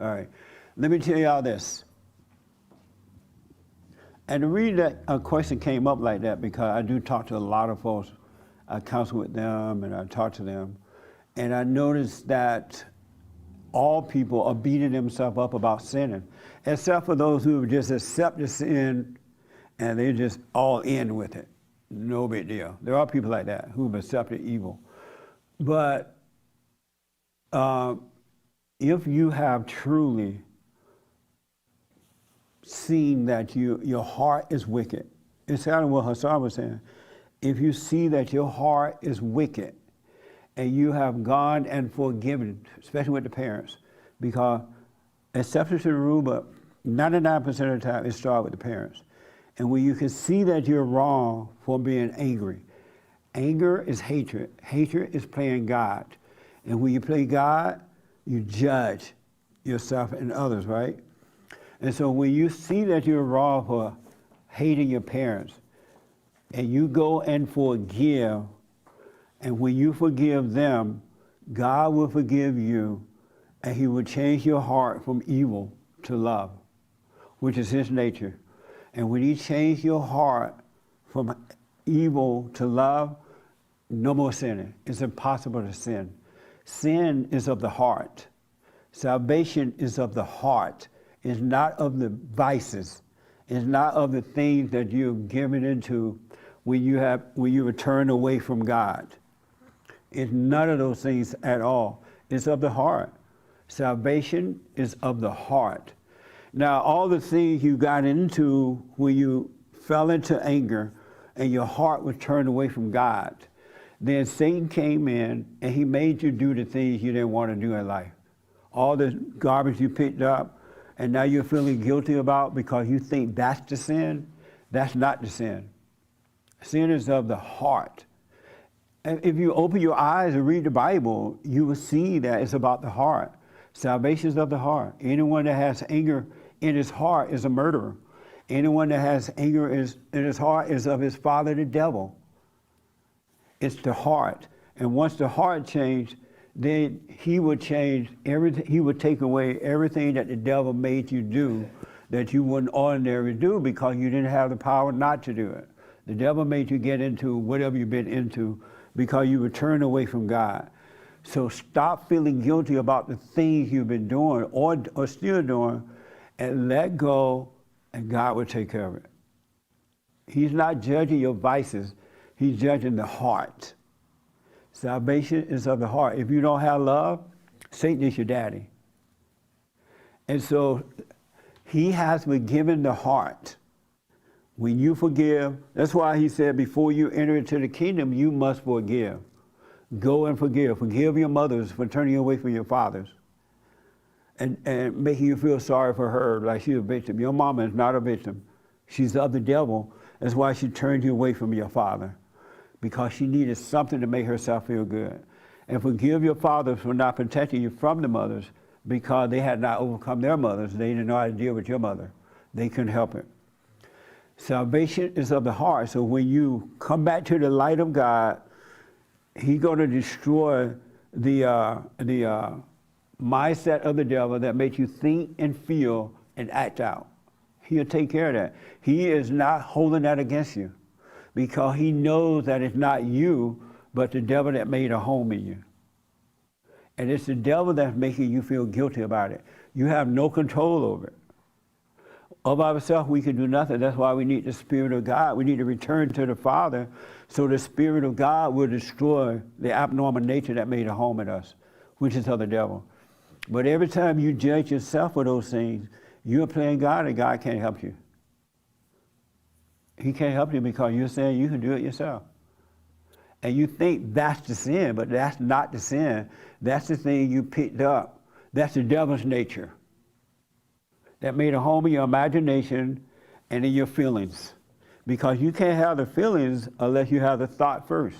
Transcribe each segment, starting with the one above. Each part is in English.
All right. Let me tell y'all this. And the reason that a question came up like that, because I do talk to a lot of folks. I counsel with them and I talk to them. And I noticed that all people are beating themselves up about sinning, except for those who just accept the sin and they're just all in with it. No big deal. There are people like that who've accepted evil. But if you have truly seen that your heart is wicked, it's kind of what Hassan was saying. If you see that your heart is wicked and you have gone and forgiven, especially with the parents, because acceptance of the rule, but 99% of the time it starts with the parents. And when you can see that you're wrong for being angry, anger is hatred. Hatred is playing God. And when you play God, you judge yourself and others, right? And so when you see that you're wrong for hating your parents, and you go and forgive, and when you forgive them, God will forgive you, and he will change your heart from evil to love, which is his nature. And when he changed your heart from evil to love, no more sinning. It's impossible to sin. Sin is of the heart. Salvation is of the heart. It's not of the vices. It's not of the things that you're given into when you return away from God. It's none of those things at all. It's of the heart. Salvation is of the heart. Now, all the things you got into when you fell into anger and your heart was turned away from God, then Satan came in and he made you do the things you didn't want to do in life. All the garbage you picked up and now you're feeling guilty about because you think that's the sin, that's not the sin. Sin is of the heart. And if you open your eyes and read the Bible, you will see that it's about the heart. Salvation is of the heart. Anyone that has anger in his heart is a murderer. Anyone that has anger in his heart is of his father, the devil. It's the heart. And once the heart changed, then he would change everything. He would take away everything that the devil made you do that you wouldn't ordinarily do because you didn't have the power not to do it. The devil made you get into whatever you've been into because you were turned away from God. So stop feeling guilty about the things you've been doing or still doing and let go, and God will take care of it. He's not judging your vices. He's judging the heart. Salvation is of the heart. If you don't have love, Satan is your daddy. And so he has been given the heart. When you forgive, that's why he said before you enter into the kingdom, you must forgive. Go and forgive. Forgive your mothers for turning away from your fathers and making you feel sorry for her like she's a victim. Your mama is not a victim. She's of the devil. That's why she turned you away from your father, because she needed something to make herself feel good. And forgive your fathers for not protecting you from the mothers because they had not overcome their mothers. They didn't know how to deal with your mother. They couldn't help it. Salvation is of the heart. So when you come back to the light of God, he's going to destroy the mindset of the devil that makes you think and feel and act out. He'll take care of that. He is not holding that against you because he knows that it's not you, but the devil that made a home in you. And it's the devil that's making you feel guilty about it. You have no control over it. Of ourselves, we can do nothing. That's why we need the Spirit of God. We need to return to the Father so the Spirit of God will destroy the abnormal nature that made a home in us, which is of the devil. But every time you judge yourself for those things, you're playing God and God can't help you. He can't help you because you're saying you can do it yourself. And you think that's the sin, but that's not the sin. That's the thing you picked up. That's the devil's nature that made a home in your imagination and in your feelings. Because you can't have the feelings unless you have the thought first.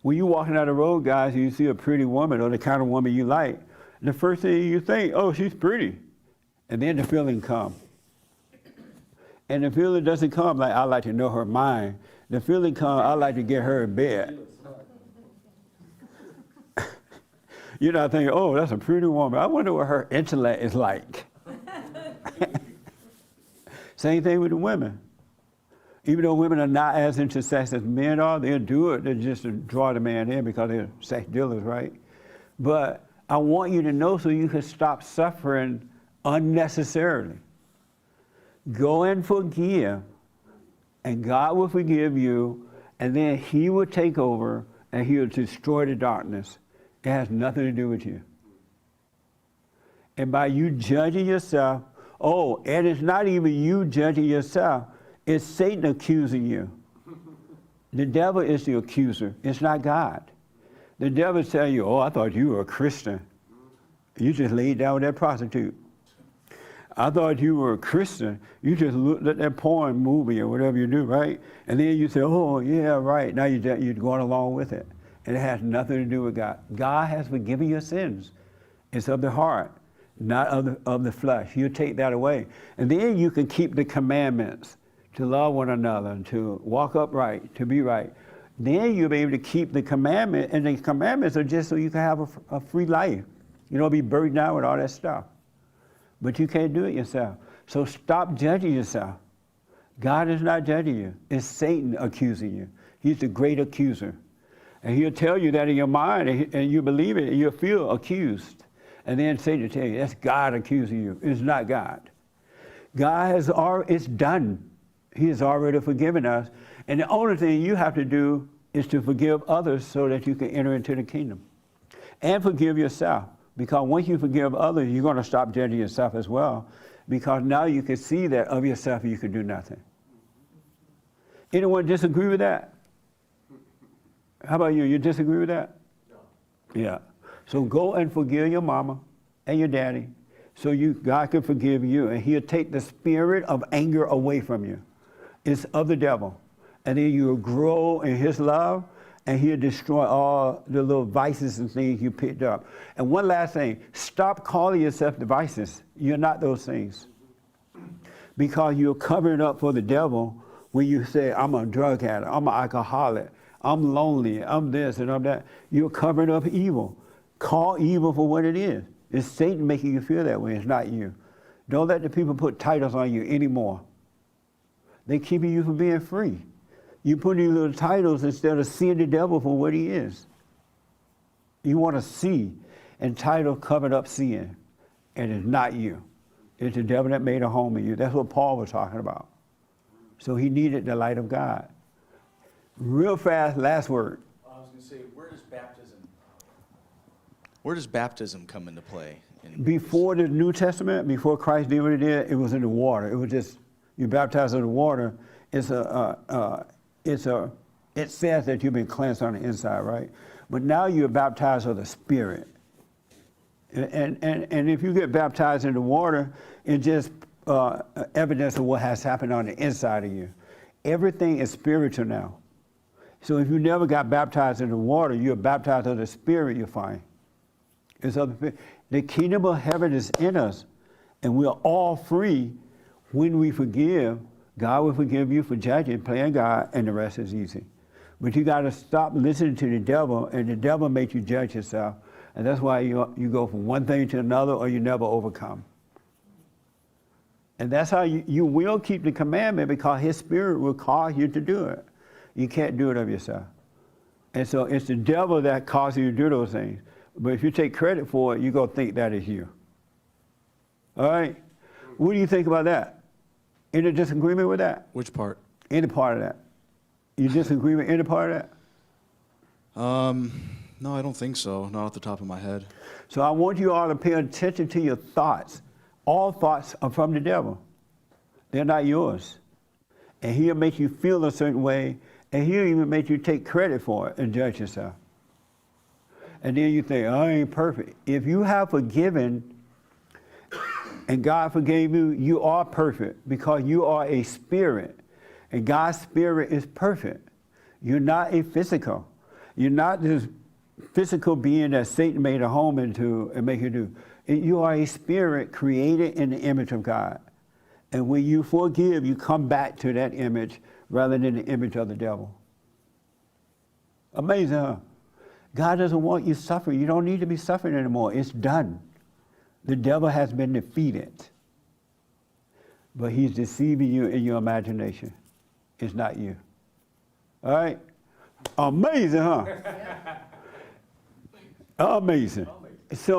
When you're walking down the road, guys, and you see a pretty woman or the kind of woman you like, the first thing you think, oh, she's pretty. And then the feeling comes. And the feeling doesn't come like, I like to know her mind. The feeling comes, I like to get her in bed. You're not thinking, oh, that's a pretty woman. I wonder what her intellect is like. Same thing with the women. Even though women are not as into sex as men are, they'll do it just to draw the man in because they're sex dealers, right? But I want you to know so you can stop suffering unnecessarily. Go and forgive, and God will forgive you, and then He will take over and He'll destroy the darkness. It has nothing to do with you. And by you judging yourself, and it's not even you judging yourself, it's Satan accusing you. The devil is the accuser, it's not God. The devil tell you, I thought you were a Christian. You just laid down with that prostitute. I thought you were a Christian. You just looked at that porn movie or whatever you do, right? And then you say, oh, yeah, right. Now you're going along with it. And it has nothing to do with God. God has forgiven your sins. It's of the heart, not of the flesh. You take that away. And then you can keep the commandments to love one another, to walk upright, to be right. Then you'll be able to keep the commandment, and the commandments are just so you can have a free life. You don't be burdened out with all that stuff. But you can't do it yourself. So stop judging yourself. God is not judging you. It's Satan accusing you. He's the great accuser. And he'll tell you that in your mind, and you believe it, and you'll feel accused. And then Satan will tell you, that's God accusing you. It's not God. God has already, it's done. He has already forgiven us. And the only thing you have to do is to forgive others so that you can enter into the kingdom. And forgive yourself. Because once you forgive others, you're going to stop judging yourself as well. Because now you can see that of yourself you can do nothing. Anyone disagree with that? How about you? You disagree with that? No. Yeah. So go and forgive your mama and your daddy so God can forgive you. And He'll take the spirit of anger away from you. It's of the devil. And then you'll grow in His love, and He'll destroy all the little vices and things you picked up. And one last thing, stop calling yourself the vices. You're not those things. Because you're covering up for the devil when you say, I'm a drug addict, I'm an alcoholic, I'm lonely, I'm this and I'm that. You're covering up evil. Call evil for what it is. It's Satan making you feel that way. It's not you. Don't let the people put titles on you anymore. They're keeping you from being free. You put these little titles instead of seeing the devil for what he is. You want to see, and title covered up sin. And it's not you. It's the devil that made a home in you. That's what Paul was talking about. So he needed the light of God. Real fast, last word. I was going to say, where does baptism come into play? Before the New Testament, before Christ did what He did, it was in the water. It was just, you baptize in the water. It says that you've been cleansed on the inside, right? But now you're baptized of the Spirit. And if you get baptized in the water, it's just evidence of what has happened on the inside of you. Everything is spiritual now. So if you never got baptized in the water, you're baptized of the Spirit, you'll find. The kingdom of heaven is in us, and we're all free when we forgive. God will forgive you for judging, playing God, and the rest is easy. But you got to stop listening to the devil, and the devil makes you judge yourself. And that's why you go from one thing to another, or you never overcome. And that's how you will keep the commandment, because His Spirit will cause you to do it. You can't do it of yourself. And so it's the devil that causes you to do those things. But if you take credit for it, you're going to think that is you. All right? What do you think about that? Any disagreement with that? Which part? Any part of that. You disagree with any part of that? No, I don't think so. Not off the top of my head. So I want you all to pay attention to your thoughts. All thoughts are from the devil. They're not yours. And he'll make you feel a certain way, and he'll even make you take credit for it and judge yourself. And then you think, I ain't perfect. If you have forgiven and God forgave you, you are perfect, because you are a spirit. And God's spirit is perfect. You're not a physical. You're not this physical being that Satan made a home into and make you do. You are a spirit created in the image of God. And when you forgive, you come back to that image rather than the image of the devil. Amazing, huh? God doesn't want you suffering. You don't need to be suffering anymore. It's done. The devil has been defeated. But he's deceiving you in your imagination. It's not you. All right? Amazing, huh? Amazing. So